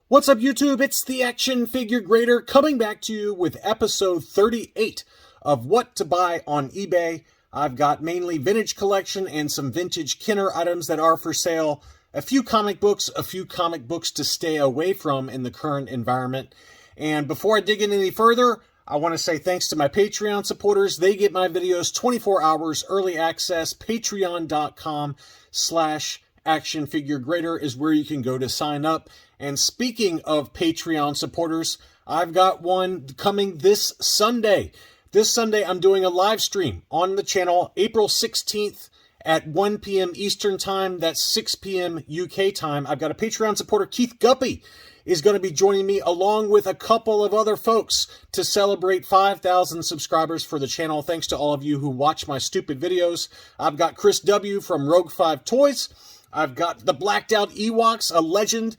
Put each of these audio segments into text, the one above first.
What's up, YouTube? It's the Action Figure Grader coming back to you with episode 38 of What to Buy on eBay. I've got mainly vintage collection and some vintage Kenner items that are for sale. A few comic books to stay away from in the current environment. And before I dig in any further, I want to say thanks to my Patreon supporters. They get my videos 24 hours early access. Patreon.com/actionfiguregrader is where you can go to sign up. And speaking of Patreon supporters, I've got one coming this Sunday. This Sunday, I'm doing a live stream on the channel, April 16th at 1 p.m. Eastern Time. That's 6 p.m. UK time. I've got a Patreon supporter, Keith Guppy, is going to be joining me along with a couple of other folks to celebrate 5,000 subscribers for the channel. Thanks to all of you who watch my stupid videos. I've got Chris W. from Rogue 5 Toys. I've got the Blacked Out Ewoks, a legend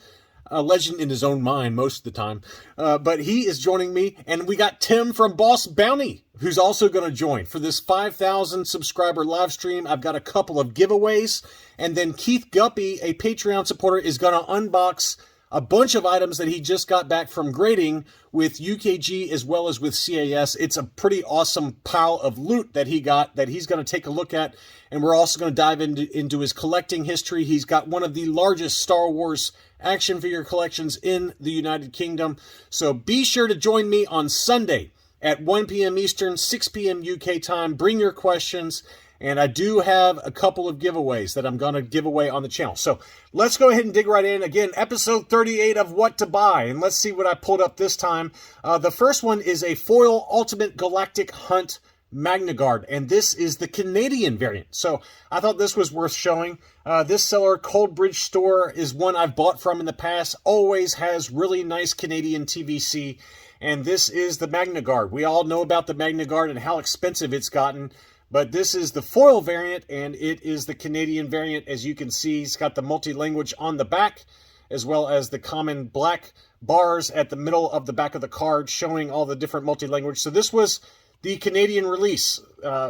in his own mind most of the time, but he is joining me. And we got Tim from Boss Bounty, who's also going to join for this 5,000 subscriber live stream. I've got a couple of giveaways, and then Keith Guppy, a Patreon supporter, is going to unbox a bunch of items that he just got back from grading with UKG as well as with CAS. It's a pretty awesome pile of loot that he got that he's going to take a look at. And we're also going to dive into his collecting history. He's got one of the largest Star Wars action figure collections in the United Kingdom. So be sure to join me on Sunday at 1 p.m. Eastern, 6 p.m. UK time. Bring your questions. And I do have a couple of giveaways that I'm going to give away on the channel. So let's go ahead and dig right in. Again, episode 38 of What to Buy. And let's see what I pulled up this time. The first one is a foil Ultimate Galactic Hunt Magna Guard. And this is the Canadian variant. So I thought this was worth showing. This seller, Cold Bridge Store, is one I've bought from in the past. Always has really nice Canadian TVC. And this is the Magna Guard. We all know about the Magna Guard and how expensive it's gotten. But this is the foil variant, and it is the Canadian variant. As you can see, it's got the multi-language on the back, as well as the common black bars at the middle of the back of the card, showing all the different multi-language. So this was the Canadian release.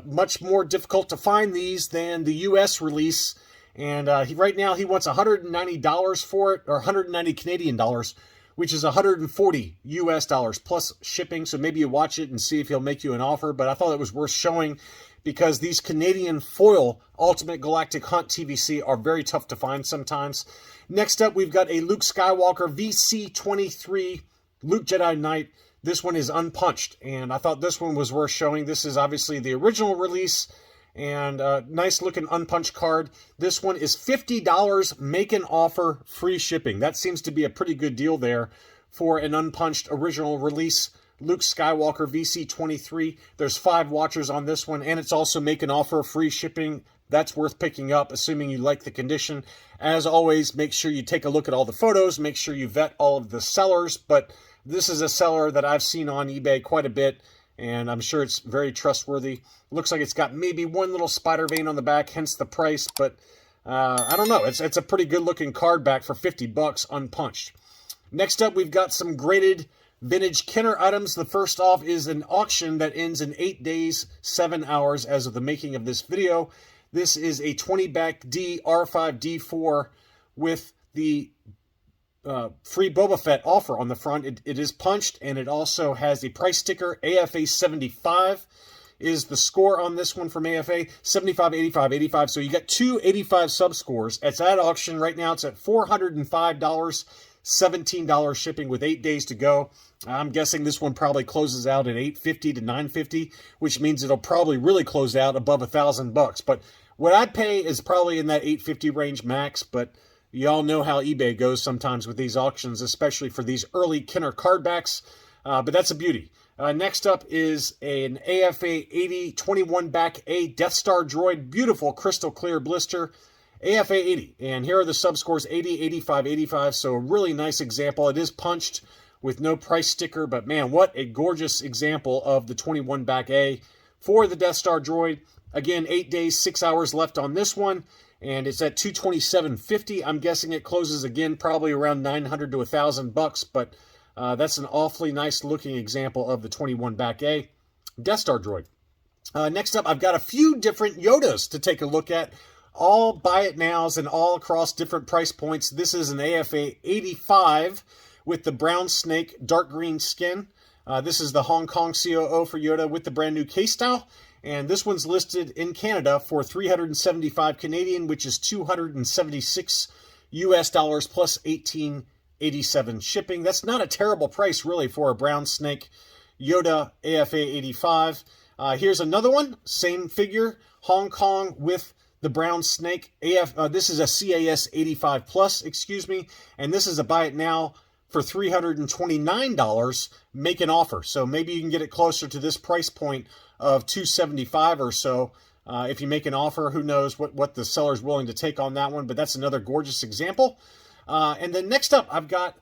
Much more difficult to find these than the U.S. release. And right now, he wants $190 for it, or 190 Canadian dollars, which is 140 US dollars plus shipping. So maybe you watch it and see if he'll make you an offer. But I thought it was worth showing, because these Canadian foil Ultimate Galactic Hunt TVC are very tough to find sometimes. Next up, we've got a Luke Skywalker VC-23 Luke Jedi Knight. This one is unpunched, and I thought this one was worth showing. This is obviously the original release, and nice looking unpunched card. This one is $50, make an offer, free shipping. That seems to be a pretty good deal there for an unpunched original release Luke Skywalker VC-23. There's 5 watchers on this one, and it's also make an offer, free shipping. That's worth picking up, assuming you like the condition. As always, make sure you take a look at all the photos. Make sure you vet all of the sellers. But this is a seller that I've seen on eBay quite a bit, and I'm sure it's very trustworthy. Looks like it's got maybe one little spider vein on the back, hence the price. But I don't know. It's a pretty good-looking card back for $50 unpunched. Next up, we've got some graded vintage Kenner items. The first off is an auction that ends in 8 days, 7 hours as of the making of this video. This is a 20-back D R5D4 with the free Boba Fett offer on the front. It is punched, and it also has a price sticker. AFA 75 is the score on this one from AFA. 75, 85, 85. So you got 2 85 sub-scores. It's at auction right now. It's at $405. $17 shipping with 8 days to go. I'm guessing this one probably closes out at $850 to $950, which means it'll probably really close out above $1,000. But what I'd pay is probably in that $850 range max. But y'all know how eBay goes sometimes with these auctions, especially for these early Kenner card backs. But that's a beauty. Next up is an AFA 80 21 back A Death Star droid, beautiful crystal clear blister. AFA 80, and here are the sub-scores, 80, 85, 85, so a really nice example. It is punched with no price sticker, but man, what a gorgeous example of the 21 back A for the Death Star droid. Again, 8 days, 6 hours left on this one, and it's at $227.50. I'm guessing it closes again probably around $900 to $1,000, but that's an awfully nice looking example of the 21 back A Death Star droid. Next up, I've got a few different Yodas to take a look at. All buy it nows and all across different price points. This is an AFA 85 with the brown snake dark green skin. This is the Hong Kong COO for Yoda with the brand new case style. And this one's listed in Canada for 375 Canadian, which is 276 US dollars plus 18.87 shipping. That's not a terrible price, really, for a brown snake Yoda AFA 85. Here's another one, same figure, Hong Kong with the brown snake. This is a CAS 85 plus, excuse me, and this is a buy it now for $329. Make an offer, so maybe you can get it closer to this price point of $275 or so. If you make an offer, who knows what the seller's willing to take on that one, but that's another gorgeous example. And then next up, I've got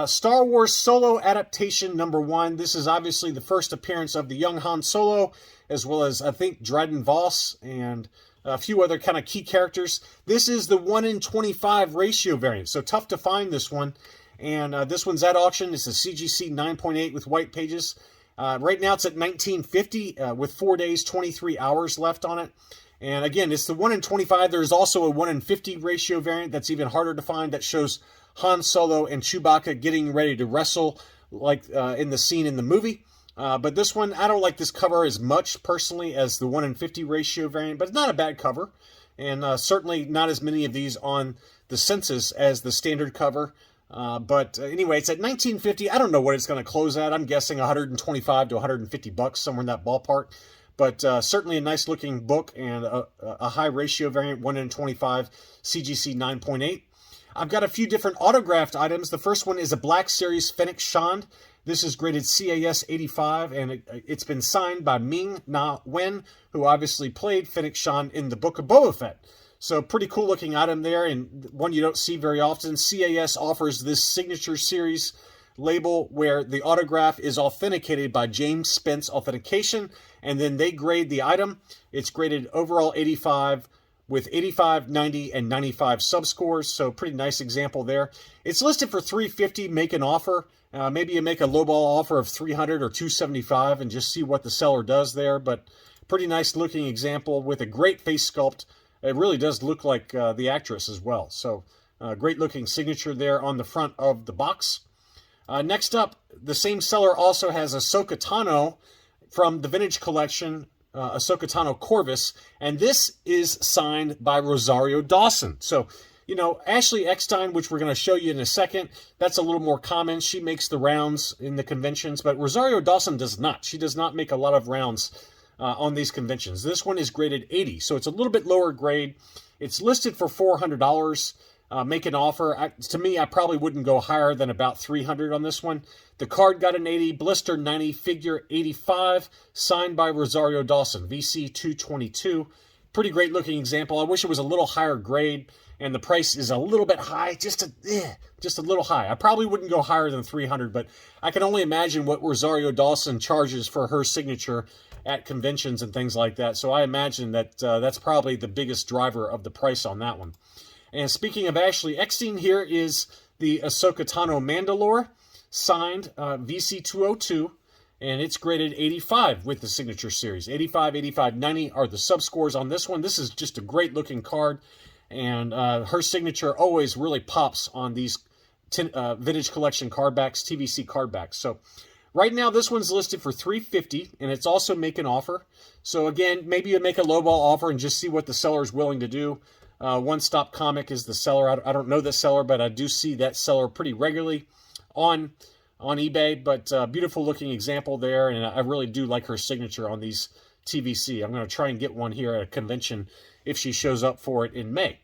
Star Wars Solo Adaptation #1. This is obviously the first appearance of the young Han Solo, as well as, I think, Dryden Voss and a few other kind of key characters. This is the 1:25 ratio variant, so tough to find this one. And this one's at auction. It's a CGC 9.8 with white pages. Right now it's at $19.50 with 4 days, 23 hours left on it. And again, it's the 1:25. There's also a 1:50 ratio variant that's even harder to find that shows Han Solo and Chewbacca getting ready to wrestle like in the scene in the movie. But this one, I don't like this cover as much personally as the 1:50 ratio variant, but it's not a bad cover. And certainly not as many of these on the census as the standard cover. But anyway, it's at $19.50. I don't know what it's going to close at. I'm guessing $125 to $150, somewhere in that ballpark. But certainly a nice looking book and a high ratio variant, 1:25, CGC 9.8. I've got a few different autographed items. The first one is a Black Series Fennec Shand. This is graded CAS 85, and it's been signed by Ming-Na Wen, who obviously played Fennec Shand in the Book of Boba Fett. So pretty cool looking item there, and one you don't see very often. CAS offers this signature series label where the autograph is authenticated by James Spence Authentication, and then they grade the item. It's graded overall 85 with 85, 90, and 95 subscores, so pretty nice example there. It's listed for $350. Make an offer. Maybe you make a lowball offer of $300 or $275 and just see what the seller does there, but pretty nice looking example with a great face sculpt. It really does look like the actress as well. So great looking signature there on the front of the box. Next up, the same seller also has Ahsoka Tano from the Vintage Collection, Ahsoka Tano Corvus, and this is signed by Rosario Dawson. So, you know, Ashley Eckstein, which we're going to show you in a second, that's a little more common. She makes the rounds in the conventions, but Rosario Dawson does not. She does not make a lot of rounds on these conventions. This one is graded 80, so it's a little bit lower grade. It's listed for $400. Make an offer. To me, I probably wouldn't go higher than about $300 on this one. The card got an 80, blister 90, figure 85, signed by Rosario Dawson, VC 222. Pretty great looking example. I wish it was a little higher grade, and the price is a little bit high, just a little high. I probably wouldn't go higher than $300, but I can only imagine what Rosario Dawson charges for her signature at conventions and things like that. So I imagine that that's probably the biggest driver of the price on that one. And speaking of Ashley Eckstein, here is the Ahsoka Tano Mandalore, signed VC 202, and it's graded 85 with the signature series. 85, 85, 90 are the subscores on this one. This is just a great looking card, and her signature always really pops on these Vintage Collection cardbacks, TVC cardbacks. So right now, this one's listed for $350, and it's also make an offer. So again, maybe you make a lowball offer and just see what the seller is willing to do. One Stop Comic is the seller. I don't know the seller, but I do see that seller pretty regularly on eBay. But beautiful looking example there, and I really do like her signature on these TVC. I'm going to try and get one here at a convention if she shows up for it in May.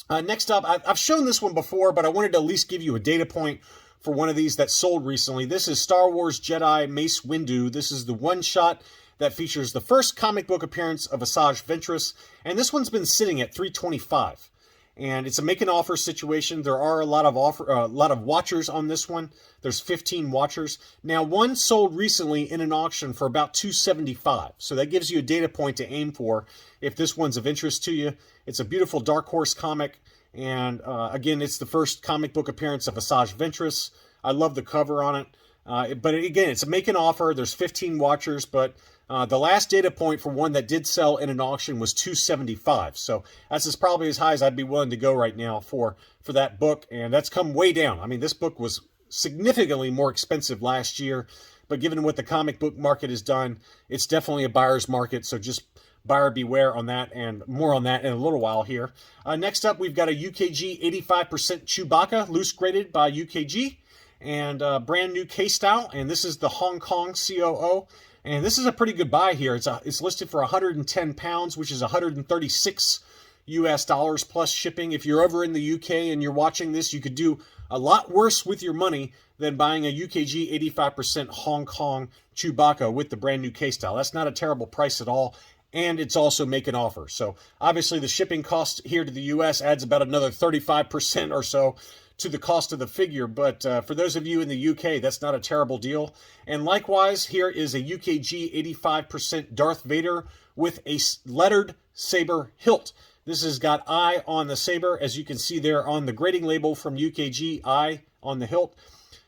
Next up, I've shown this one before, but I wanted to at least give you a data point for one of these that sold recently. This is Star Wars Jedi Mace Windu. This is the one-shot that features the first comic book appearance of Asajj Ventress, and this one's been sitting at $325. And it's a make an offer situation. There are a lot of watchers on this one. There's 15 watchers. Now, one sold recently in an auction for about $275. So that gives you a data point to aim for if this one's of interest to you. It's a beautiful Dark Horse comic. And again, it's the first comic book appearance of Asajj Ventress. I love the cover on it. But again, it's a make an offer. There's 15 watchers, but the last data point for one that did sell in an auction was $275. So that's probably as high as I'd be willing to go right now for that book. And that's come way down. I mean, this book was significantly more expensive last year. But given what the comic book market has done, it's definitely a buyer's market. So just buyer beware on that, and more on that in a little while here. Next up, we've got a UKG 85% Chewbacca, loose graded by UKG, and brand new case style. And this is the Hong Kong COO. And this is a pretty good buy here. It's listed for 110 pounds, which is 136 US dollars plus shipping. If you're over in the UK and you're watching this, you could do a lot worse with your money than buying a UKG 85% Hong Kong Chewbacca with the brand new case style. That's not a terrible price at all. And it's also make an offer. So obviously the shipping cost here to the US adds about another 35% or so to the cost of the figure. But for those of you in the UK, that's not a terrible deal. And likewise, here is a UKG 85% Darth Vader with a lettered saber hilt. This has got I on the saber, as you can see there on the grading label from UKG, I on the hilt.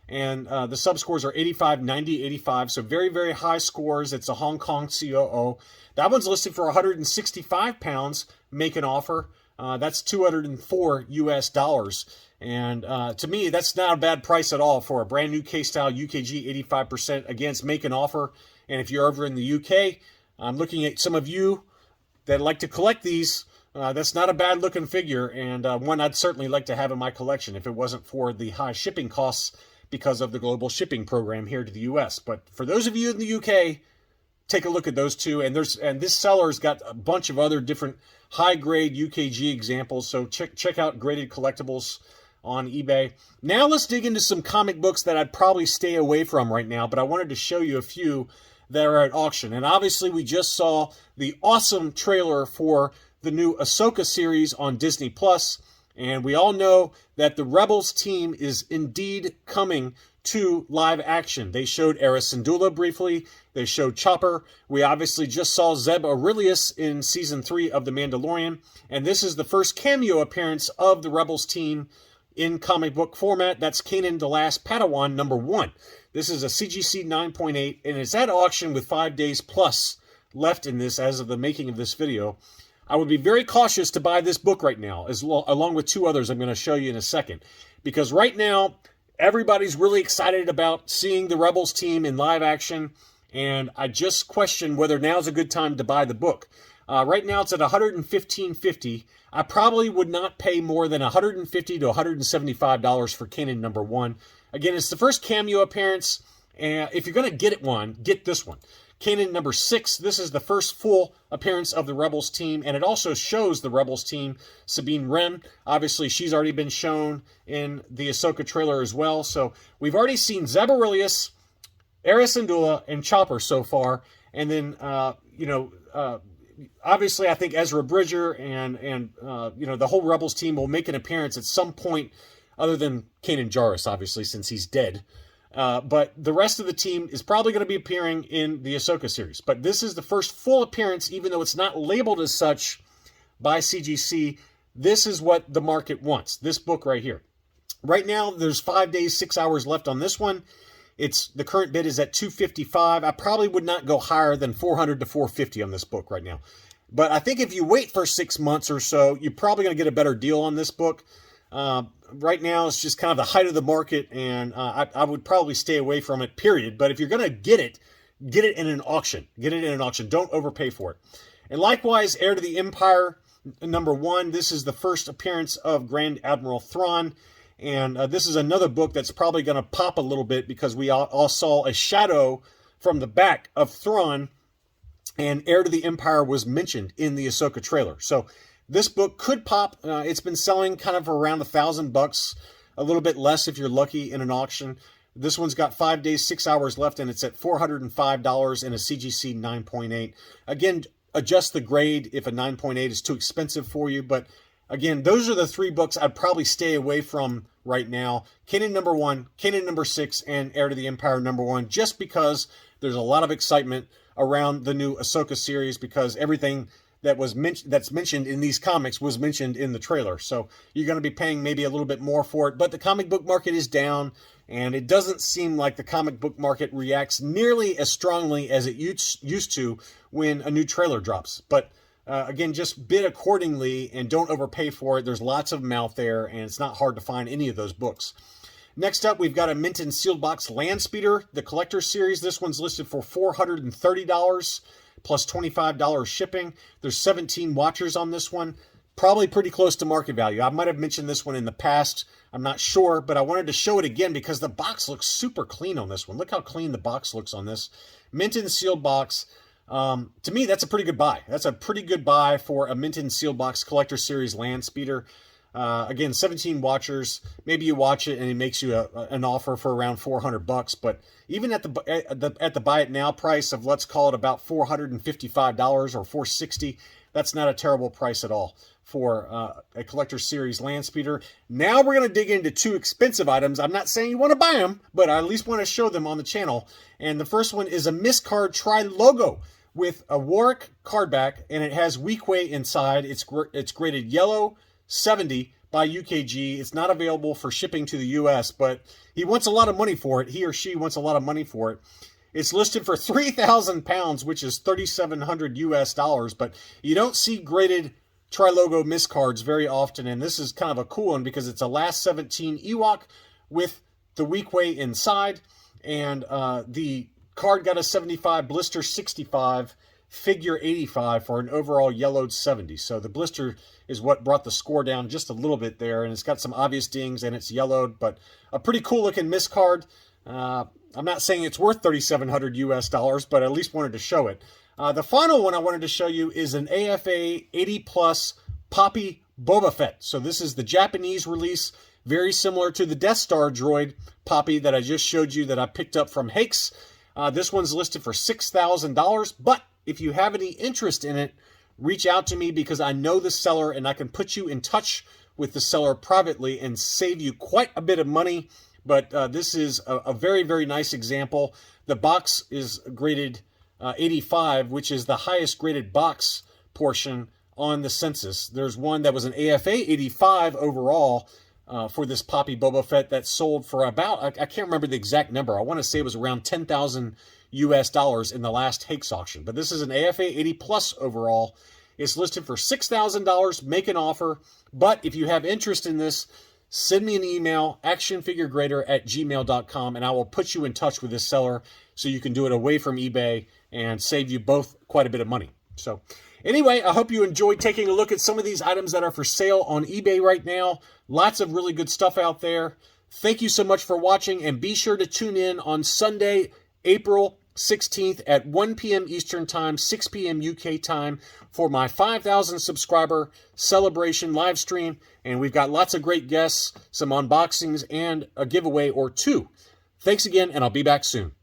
And the sub scores are 85, 90, 85. So very, very high scores. It's a Hong Kong COO. That one's listed for 165 pounds. Make an offer. That's 204 US dollars. And to me, that's not a bad price at all for a brand new case style UKG 85% against make an offer. And if you're over in the UK, I'm looking at some of you that like to collect these. That's not a bad looking figure, and one I'd certainly like to have in my collection if it wasn't for the high shipping costs because of the global shipping program here to the US. But for those of you in the UK, take a look at those two. And this seller's got a bunch of other different high grade UKG examples. So check out Graded Collectibles on eBay. Now let's dig into some comic books that I'd probably stay away from right now, but I wanted to show you a few that are at auction. And obviously we just saw the awesome trailer for the new Ahsoka series on Disney Plus, and we all know that the Rebels team is indeed coming to live action. They showed Hera Syndulla briefly. They showed Chopper. We obviously just saw Zeb Aurelius in Season 3 of The Mandalorian, and this is the first cameo appearance of the Rebels team in comic book format. That's Kanan the Last Padawan #1. This is a CGC 9.8, and it's at auction with 5 days plus left in this as of the making of this video. I would be very cautious to buy this book right now, along with two others I'm going to show you in a second. Because right now, everybody's really excited about seeing the Rebels team in live action, and I just question whether now's a good time to buy the book. Right now, it's at $115.50. I probably would not pay more than $150 to $175 for Kanan #1. Again, it's the first cameo appearance, and if you're going to get one, get this one. Kanan #6, this is the first full appearance of the Rebels team, and it also shows the Rebels team. Sabine Wren, obviously she's already been shown in the Ahsoka trailer as well. So we've already seen Zeb Aurelius, Hera Syndulla, and Chopper so far. And then, obviously I think Ezra Bridger and the whole Rebels team will make an appearance at some point other than Kanan Jarrus, obviously, since he's dead. But the rest of the team is probably going to be appearing in the Ahsoka series. But this is the first full appearance, even though it's not labeled as such by CGC. This is what the market wants, this book right here. Right now, there's 5 days, 6 hours left on this one. The current bid is at $255. I probably would not go higher than $400 to $450 on this book right now. But I think if you wait for 6 months or so, you're probably going to get a better deal on this book. Right now, it's just kind of the height of the market, and I would probably stay away from it, period. But if you're going to get it in an auction. Get it in an auction. Don't overpay for it. And likewise, Heir to the Empire #1. This is the first appearance of Grand Admiral Thrawn. And this is another book that's probably going to pop a little bit because we all saw a shadow from the back of Thrawn, and Heir to the Empire was mentioned in the Ahsoka trailer. So this book could pop. It's been selling kind of around $1,000, a little bit less if you're lucky in an auction. This one's got 5 days, 6 hours left, and it's at $405 in a CGC 9.8. Again, adjust the grade if a 9.8 is too expensive for you. But again, those are the three books I'd probably stay away from right now. Kanan #1, Kanan #6, and Heir to the Empire #1, just because there's a lot of excitement around the new Ahsoka series, because everything that's mentioned in these comics was mentioned in the trailer. So you're going to be paying maybe a little bit more for it. But the comic book market is down, and it doesn't seem like the comic book market reacts nearly as strongly as it used to when a new trailer drops. But again, just bid accordingly and don't overpay for it. There's lots of them out there, and it's not hard to find any of those books. Next up, we've got a mint and sealed box land speeder, the collector series. This one's listed for $430 plus $25 shipping. There's 17 watchers on this one. Probably pretty close to market value. I might have mentioned this one in the past. I'm not sure, but I wanted to show it again because the box looks super clean on this one. Look how clean the box looks on this. Mint and sealed box. To me, that's a pretty good buy. That's a pretty good buy for a mint and sealed box collector series land speeder. Again, 17 watchers. Maybe you watch it and it makes you an offer for around $400. But even at the buy it now price of, let's call it about $455 or $460, that's not a terrible price at all for a collector series land speeder. Now we're going to dig into two expensive items. I'm not saying you want to buy them, but I at least want to show them on the channel. And the first one is a Miscard Tri-Logo with a Warwick card back, and it has Weequay inside. It's graded yellow 70 by UKG. It's not available for shipping to the US, but he wants a lot of money for it. He or she wants a lot of money for it. It's listed for 3,000 pounds, which is $3,700 US dollars, but you don't see graded Tri-Logo miscards very often, and this is kind of a cool one because it's a last 17 Ewok with the Weequay inside, and the card got a 75, blister 65, figure 85 for an overall yellowed 70. So the blister is what brought the score down just a little bit there, and it's got some obvious dings and it's yellowed, but a pretty cool looking miscard. I'm not saying it's worth $3,700 US dollars, but I at least wanted to show it. The final one I wanted to show you is an AFA 80 Plus Poppy Boba Fett. So this is the Japanese release, very similar to the Death Star droid Poppy that I just showed you that I picked up from Hakes. This one's listed for $6,000, but if you have any interest in it, reach out to me because I know the seller and I can put you in touch with the seller privately and save you quite a bit of money. But this is a very, very nice example. The box is graded 85, which is the highest graded box portion on the census. There's one that was an AFA 85 overall for this Poppy Boba Fett that sold for about, I can't remember the exact number. I want to say it was around 10,000 US dollars in the last Hakes auction. But this is an AFA 80 Plus overall. It's listed for $6,000. Make an offer. But if you have interest in this, send me an email, actionfiguregrader@gmail.com, and I will put you in touch with this seller so you can do it away from eBay and save you both quite a bit of money. So anyway, I hope you enjoyed taking a look at some of these items that are for sale on eBay right now. Lots of really good stuff out there. Thank you so much for watching, and be sure to tune in on Sunday, April 16th at 1 p.m. Eastern Time, 6 p.m. UK time for my 5,000 subscriber celebration live stream. And we've got lots of great guests, some unboxings, and a giveaway or two. Thanks again, and I'll be back soon.